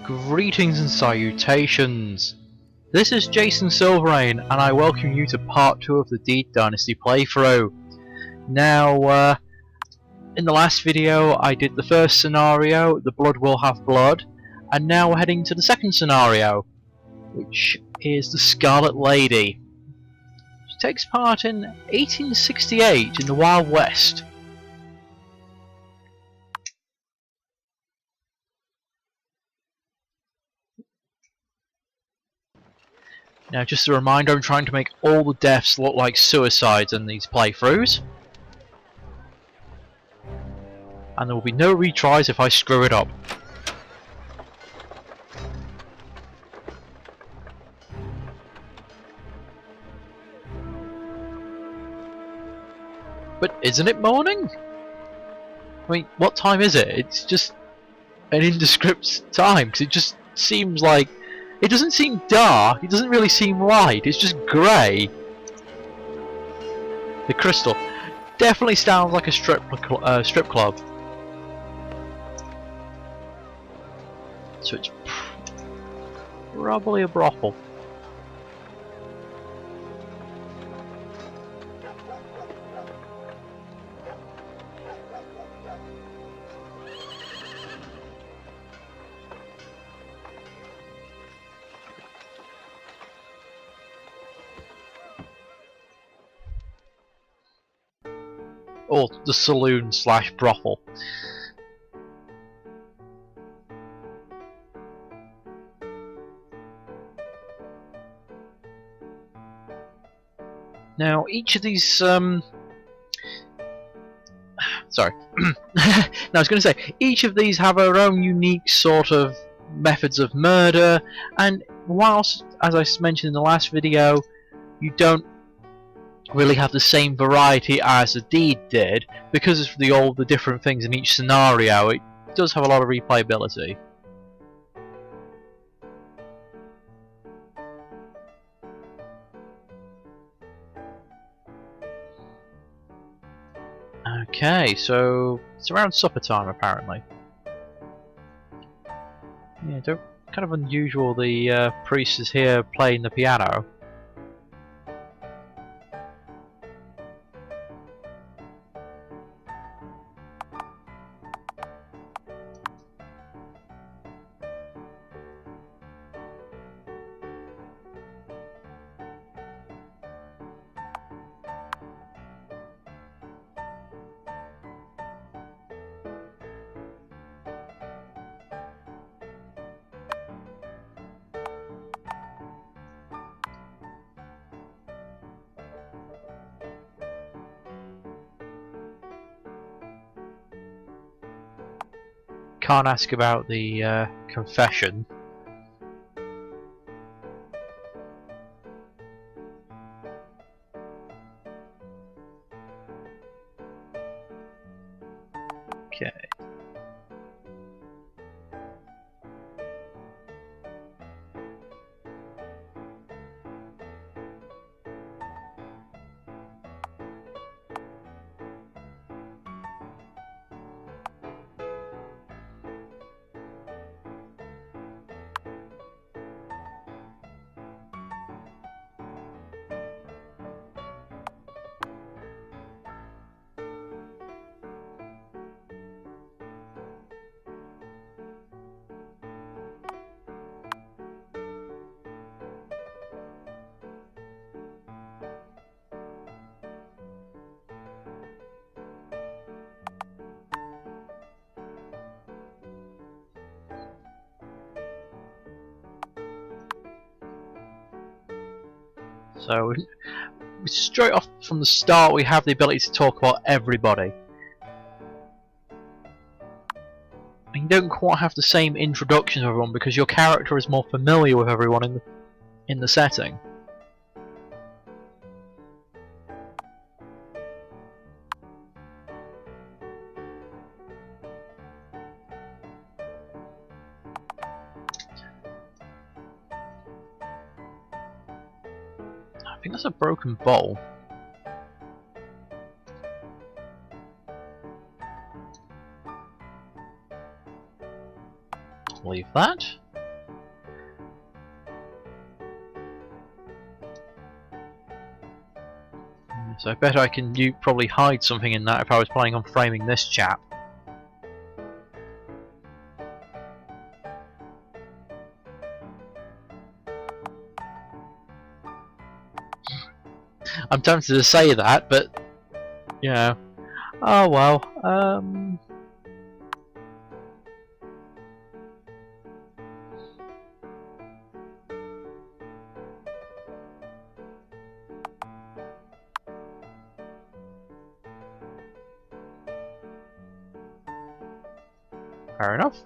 Greetings and salutations! This is Jason Silverain, and I welcome you to part 2 of the Dynasty playthrough. Now, in the last video I did the first scenario, the blood will have blood, and now we're heading to the second scenario, which is the Scarlet Lady. She takes part in 1868 in the Wild West. Now, just a reminder, I'm trying to make all the deaths look like suicides in these playthroughs. And there will be no retries if I screw it up. But isn't it morning? I mean, what time is it? It's just an indescript time, because it just seems like... It doesn't seem dark, it doesn't really seem light, it's just grey. The crystal definitely sounds like a strip club. So it's probably a brothel. Or the saloon / brothel. Now, each of these, sorry. Now, I was going to say, each of these have their own unique sort of methods of murder, and whilst, as I mentioned in the last video, you don't really have the same variety as the deed did, because of all the different things in each scenario, it does have a lot of replayability. Okay, so it's around supper time apparently. Yeah, kind of unusual the priest is here playing the piano. Can't ask about the confession. Okay. So, straight off from the start we have the ability to talk about everybody. And you don't quite have the same introduction of everyone because your character is more familiar with everyone in the setting. I think that's a broken bowl. believe that. So I bet I can probably hide something in that if I was planning on framing this chap. I'm tempted to say that, but you know, oh well. Fair enough.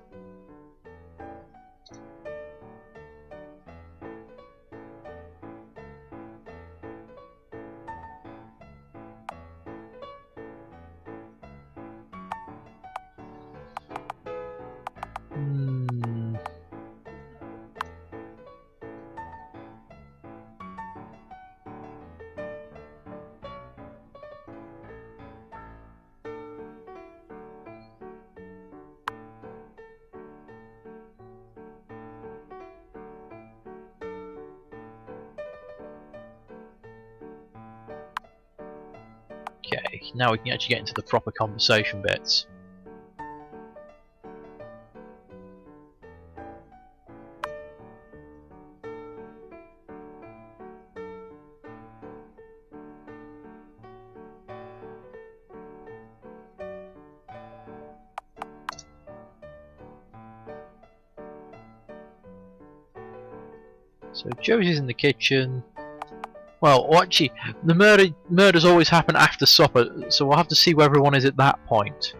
Okay, now we can actually get into the proper conversation bits. So Josie's in the kitchen. Well, actually, the murders always happen after supper, so we'll have to see where everyone is at that point.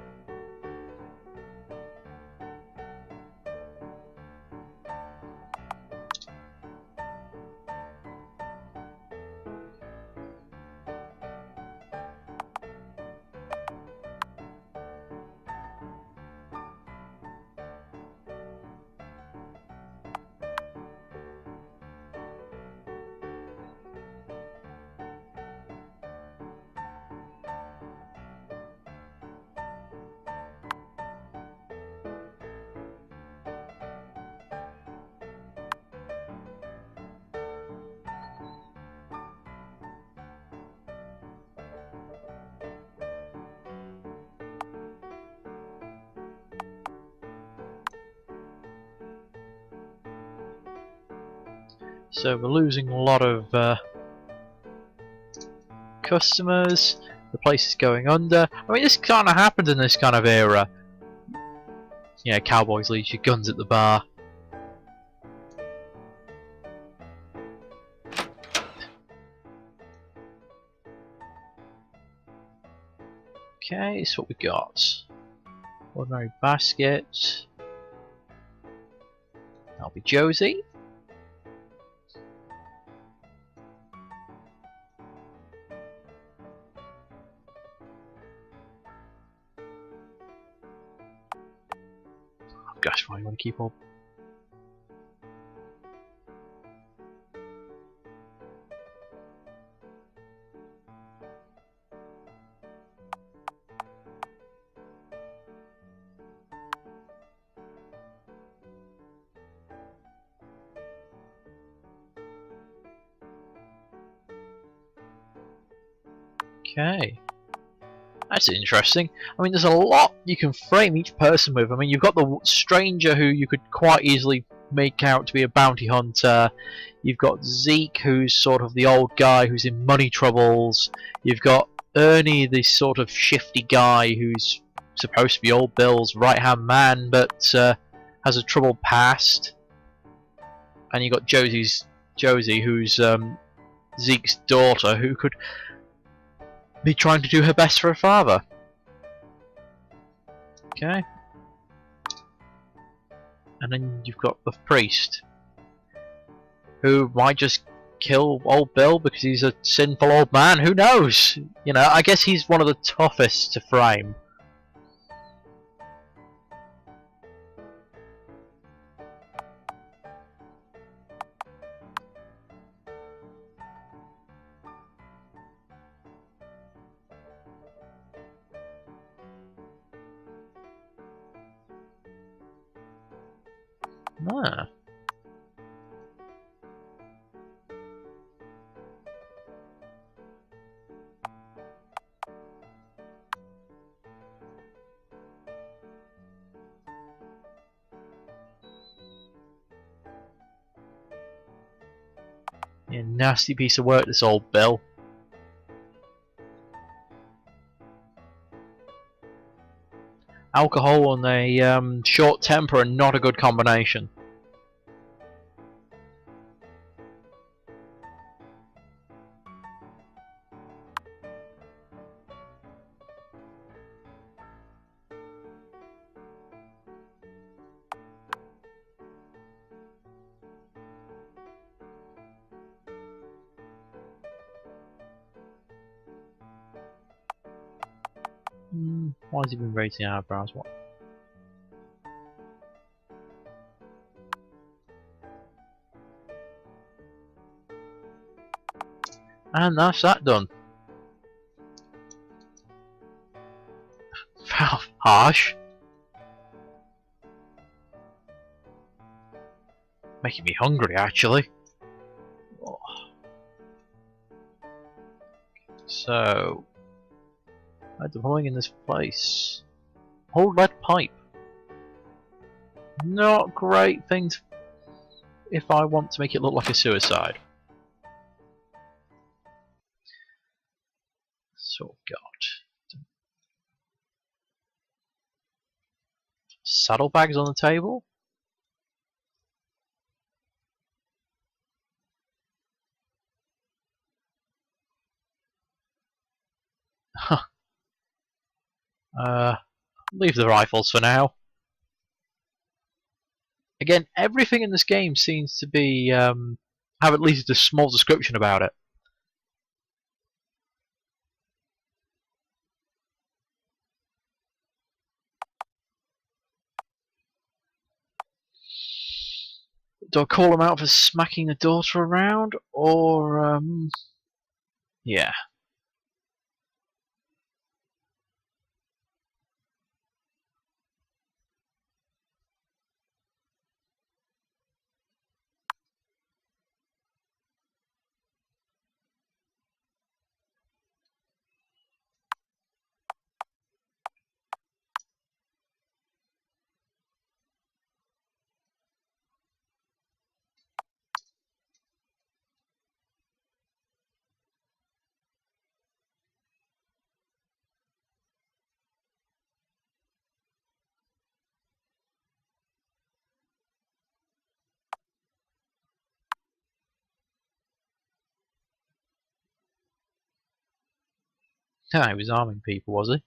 So we're losing a lot of customers. The place is going under. I mean, this kind of happened in this kind of era. Yeah, cowboys leave your guns at the bar. Okay, so what we got. Ordinary basket. That'll be Josie. Gosh, why do you want to keep all? Okay. That's interesting. I mean, there's a lot you can frame each person with. I mean, you've got the stranger who you could quite easily make out to be a bounty hunter. You've got Zeke, who's sort of the old guy who's in money troubles. You've got Ernie, this sort of shifty guy who's supposed to be old Bill's right-hand man, but has a troubled past. And you've got Josie, who's Zeke's daughter, who could be trying to do her best for her father. Okay. And then you've got the priest, who might just kill old Bill because he's a sinful old man. Who knows? You know, I guess he's one of the toughest to frame. Ah. Yeah, nasty piece of work, this old Bill. Alcohol and a short temper are not a good combination. Why has he been raising eyebrows? What? And that's that done. Harsh. Making me hungry, actually. Oh. So, what's the point in this place? Old lead pipe. Not great things if I want to make it look like a suicide. So got saddlebags on the table. Huh. Leave the rifles for now. Again, everything in this game seems to be have at least a small description about it. Do I call him out for smacking the daughter around, or yeah. He was arming people, was he?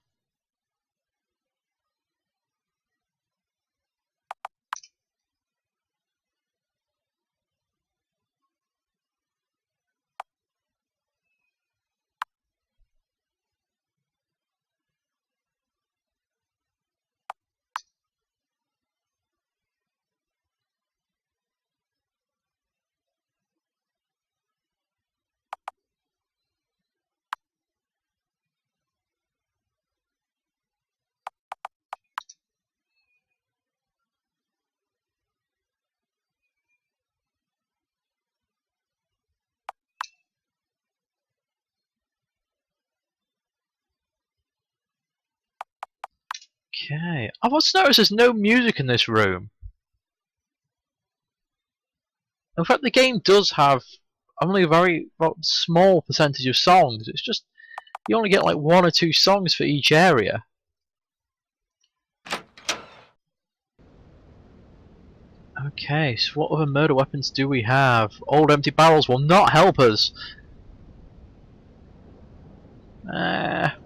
Okay. I've also noticed there's no music in this room. In fact, the game does have only a very small percentage of songs. It's just you only get like 1 or 2 songs for each area. Okay, so what other murder weapons do we have? Old empty barrels will not help us.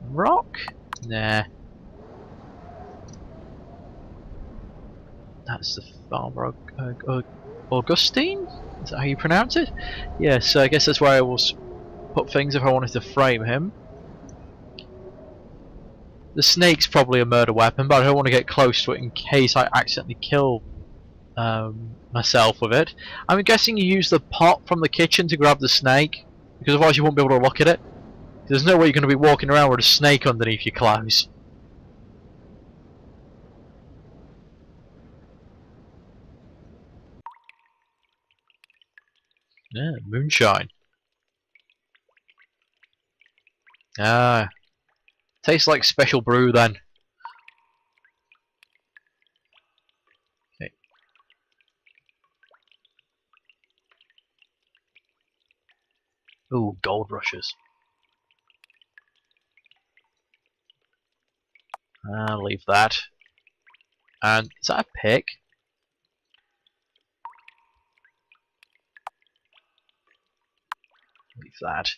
Rock? Nah. That's the farmer Augustine? Is that how you pronounce it? Yes, so I guess that's where I will put things if I wanted to frame him. The snake's probably a murder weapon, but I don't want to get close to it in case I accidentally kill myself with it. I'm guessing you use the pot from the kitchen to grab the snake, because otherwise you won't be able to look at it. There's no way you're going to be walking around with a snake underneath your clothes. Yeah, moonshine. Ah, tastes like special brew then. Okay. Ooh, gold rushes. I'll leave that. And is that a pick? Leave that.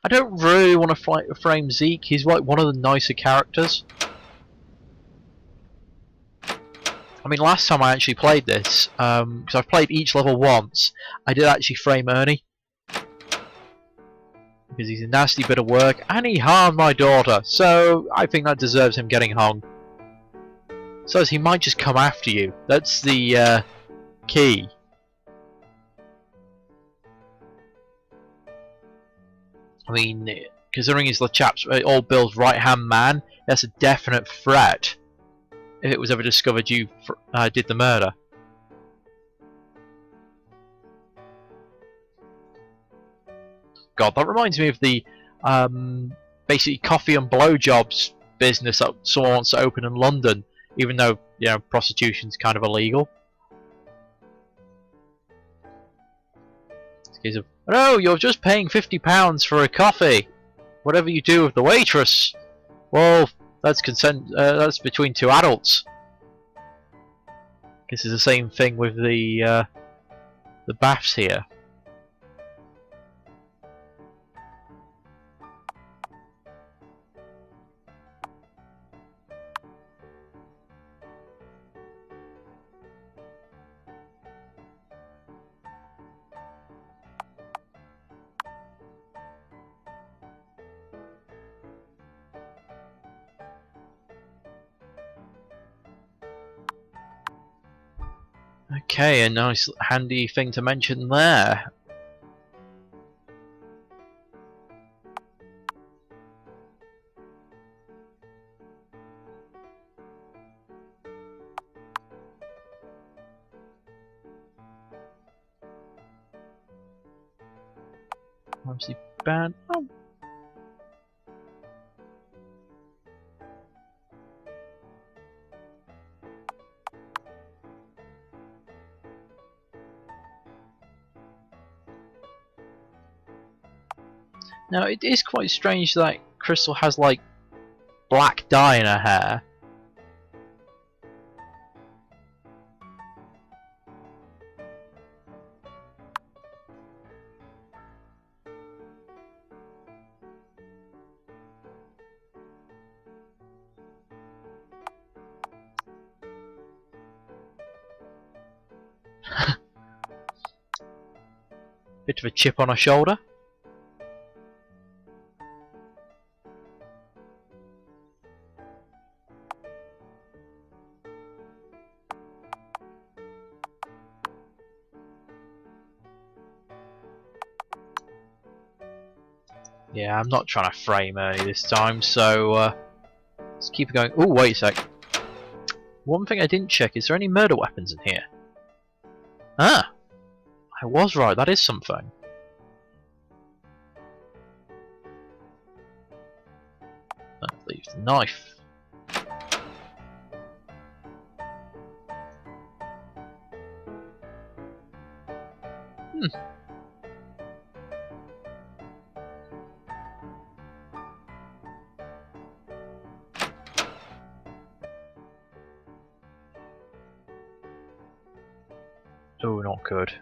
I don't really want to frame Zeke. He's like one of the nicer characters. I mean, last time I actually played this, because I've played each level once, I did actually frame Ernie. Because he's a nasty bit of work, and he harmed my daughter, so I think that deserves him getting hung. So he might just come after you. That's the key. I mean, considering he's the chap's old Bill's right-hand man, that's a definite threat. If it was ever discovered you did the murder. God, that reminds me of the basically coffee and blowjobs business that someone wants to open in London, even though, you know, prostitution's kind of illegal. It's a case of, no, you're just paying £50 for a coffee. Whatever you do with the waitress, well, that's consent. That's between two adults. This is the same thing with the baths here. Okay, a nice handy thing to mention there. Obviously bad. Oh. Now it is quite strange that Crystal has like black dye in her hair. Bit of a chip on her shoulder. Yeah, I'm not trying to frame Ernie this time, so let's keep it going. Oh, wait a sec. One thing I didn't check, is there any murder weapons in here? Ah! I was right, that is something. That leaves the knife. Oh, not good.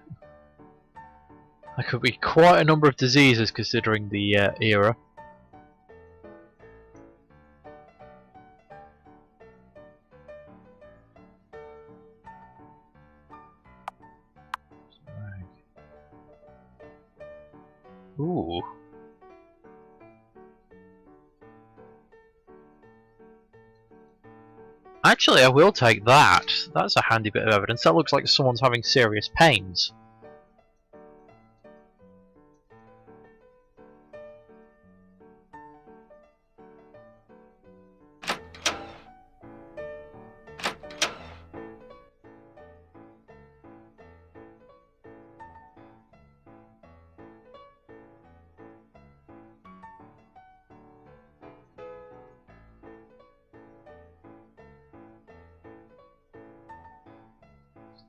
There could be quite a number of diseases considering the era. Ooh. Actually, I will take that. That's a handy bit of evidence. That looks like someone's having serious pains.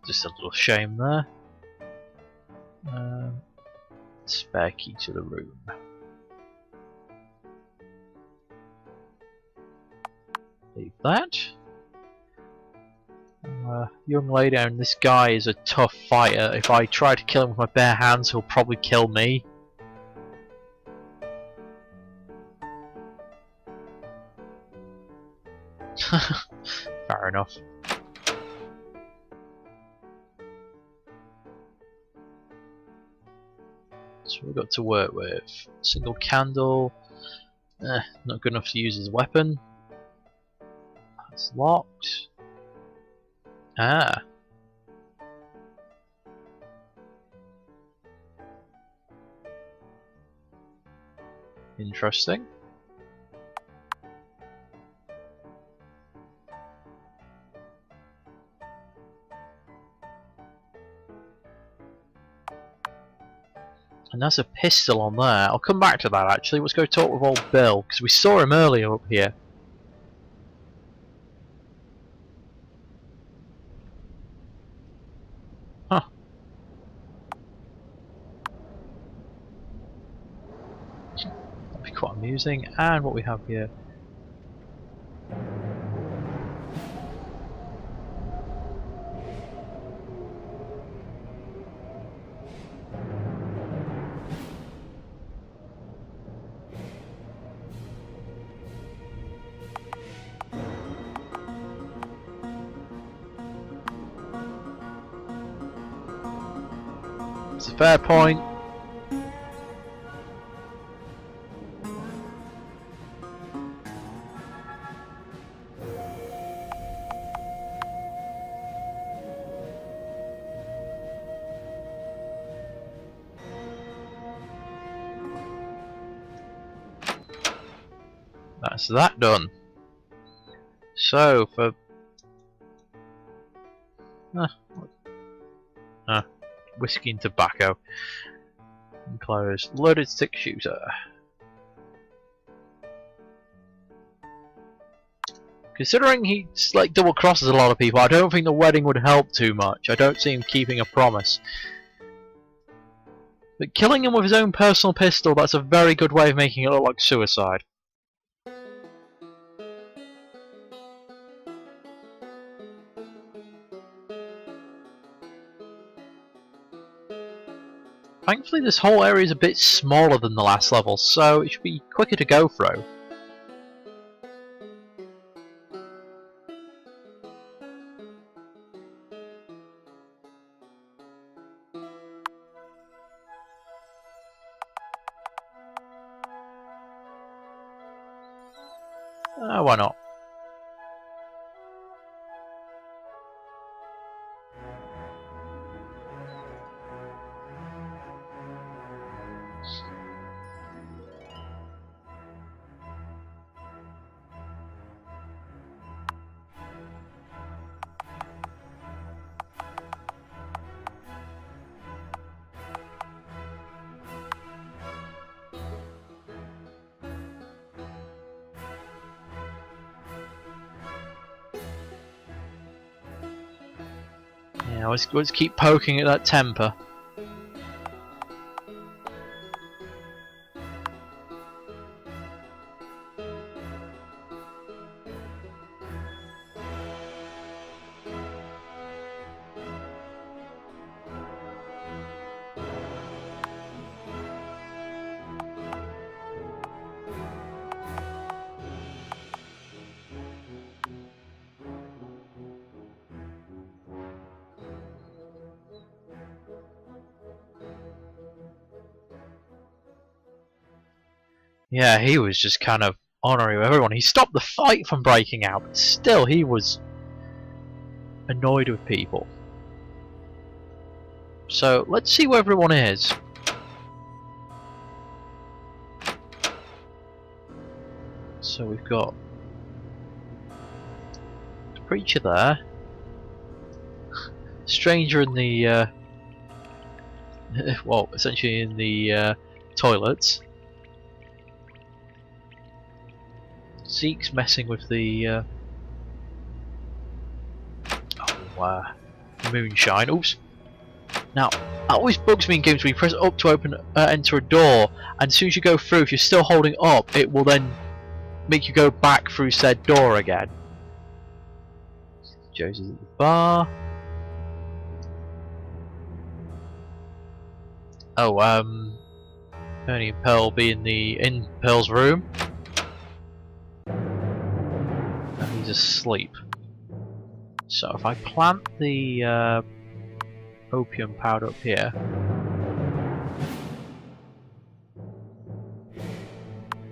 Just a little shame there. Spare key to the room. Leave that. Young lady, and this guy is a tough fighter. If I try to kill him with my bare hands, he'll probably kill me. Fair enough. So we've got to work with single candle. Not good enough to use as a weapon. That's locked. Ah. Interesting. And that's a pistol on there. I'll come back to that actually. Let's go talk with old Bill, because we saw him earlier up here. Huh. That'd be quite amusing. And what we have here. It's a fair point. That's that done. So for whiskey and tobacco. Enclosed. Loaded stick shooter. Considering he's like double crosses a lot of people, I don't think the wedding would help too much. I don't see him keeping a promise. But killing him with his own personal pistol, that's a very good way of making it look like suicide. Thankfully this whole area is a bit smaller than the last level, so it should be quicker to go through. Why not? Yeah, let's keep poking at that temper. Yeah, he was just kind of honouring everyone. He stopped the fight from breaking out, but still he was annoyed with people. So let's see where everyone is. So we've got the preacher there, stranger in the well, essentially in the toilets. Zeke's messing with the moonshine. Oops. Now, that always bugs me in games where you press up to open, enter a door, and as soon as you go through, if you're still holding up, it will then make you go back through said door again. Josie's at the bar. Oh, Ernie and Pearl be in Pearl's room. And he's asleep. So if I plant the opium powder up here.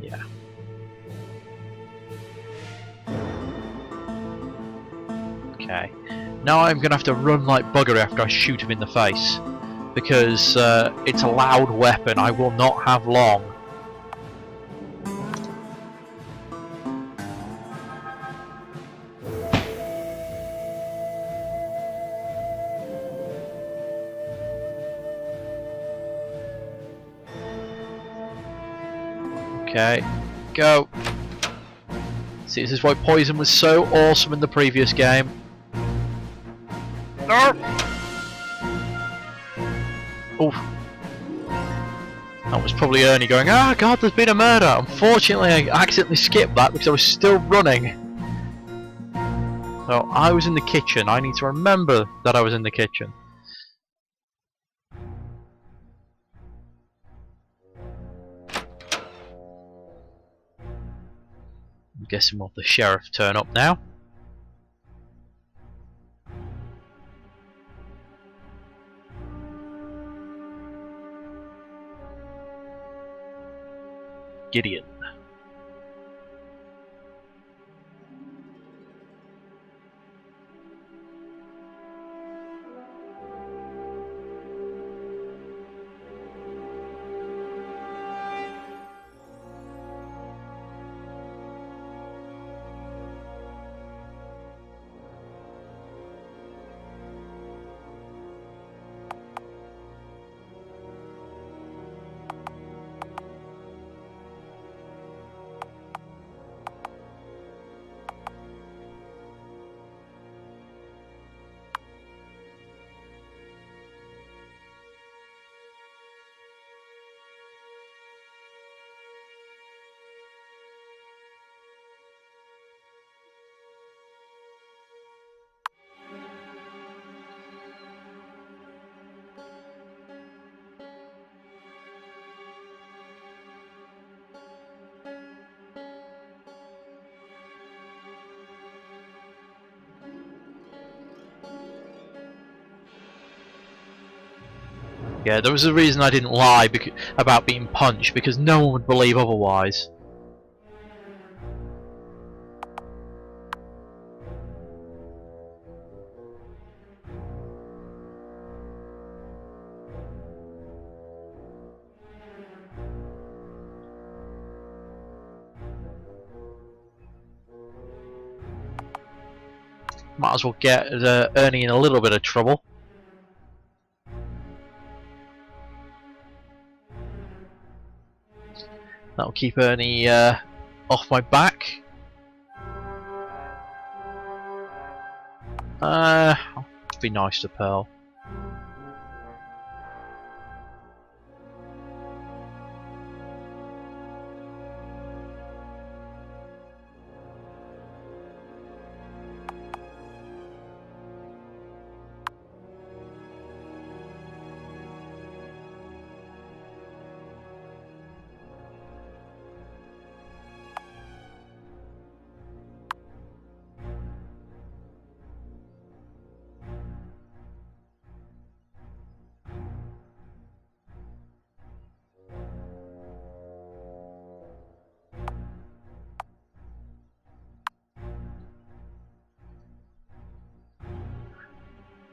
Yeah. Okay. Now I'm gonna have to run like bugger after I shoot him in the face. Because it's a loud weapon, I will not have long. Okay, go. See, this is why poison was so awesome in the previous game. No! Oof. That was probably Ernie going, ah god, there's been a murder! Unfortunately I accidentally skipped that because I was still running. So I was in the kitchen, I need to remember that I was in the kitchen. I'm guessing we'll have the sheriff turn up now. Gideon. Yeah, there was a reason I didn't lie about being punched, because no one would believe otherwise. Might as well get Ernie in a little bit of trouble. That'll keep Ernie off my back. Be nice to Pearl.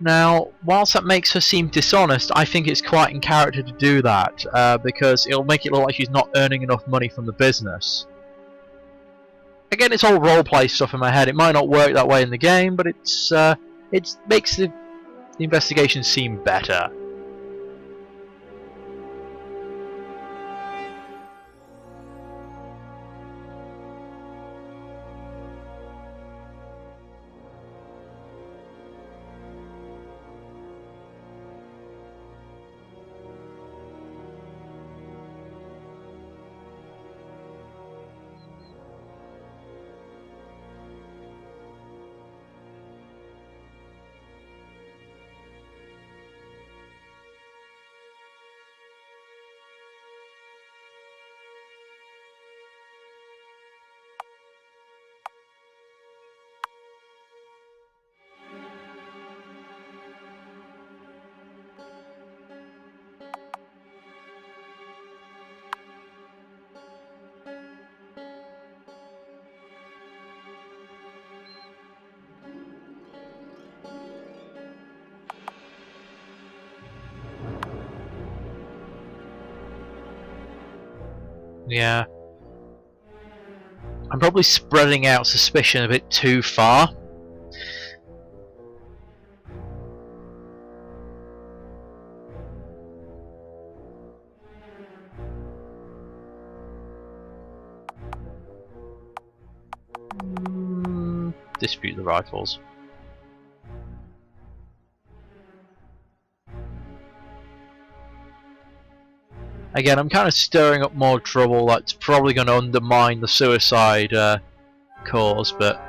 Now, whilst that makes her seem dishonest, I think it's quite in character to do that, because it'll make it look like she's not earning enough money from the business. Again, it's all roleplay stuff in my head. It might not work that way in the game, but it makes the investigation seem better. Yeah. I'm probably spreading out suspicion a bit too far. Dispute the rifles. Again, I'm kind of stirring up more trouble. That's probably going to undermine the suicide cause, but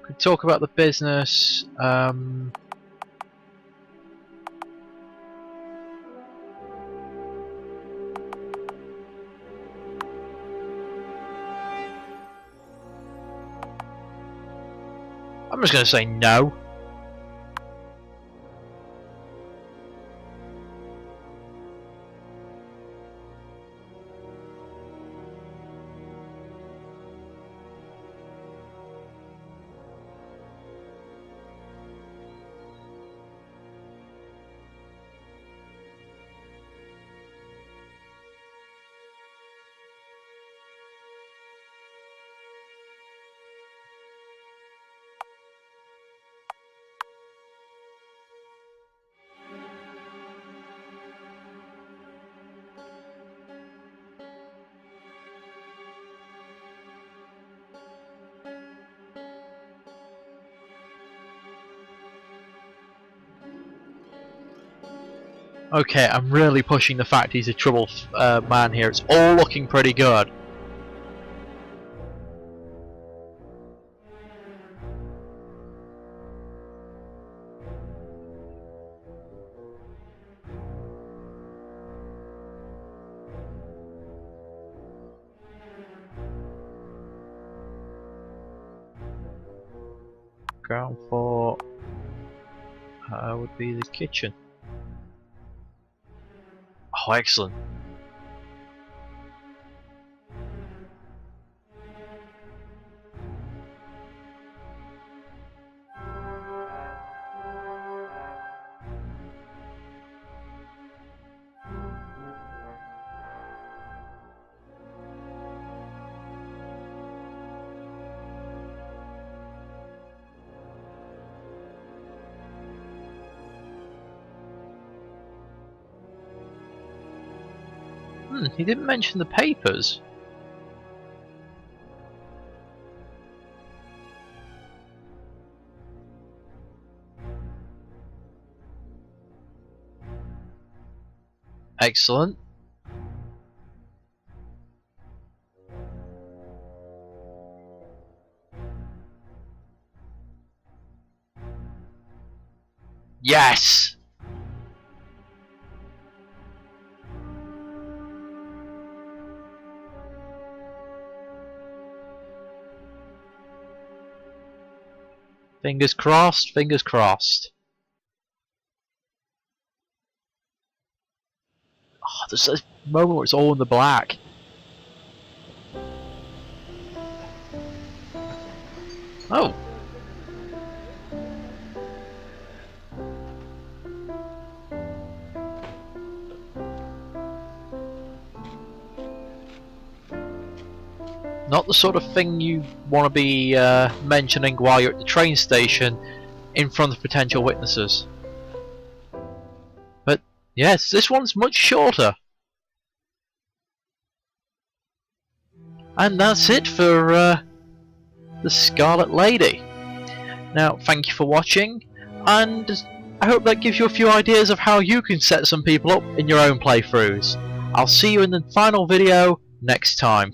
could talk about the business. I'm just going to say no. Okay, I'm really pushing the fact he's a troubled man here. It's all looking pretty good. Ground floor would be the kitchen. Oh, excellent. He didn't mention the papers. Excellent. Yes! Fingers crossed, fingers crossed. Oh, there's a moment where it's all in the black. Oh. Not the sort of thing you want to be mentioning while you're at the train station in front of potential witnesses. But yes, this one's much shorter. And that's it for the Scarlet Lady. Now, thank you for watching, and I hope that gives you a few ideas of how you can set some people up in your own playthroughs. I'll see you in the final video next time.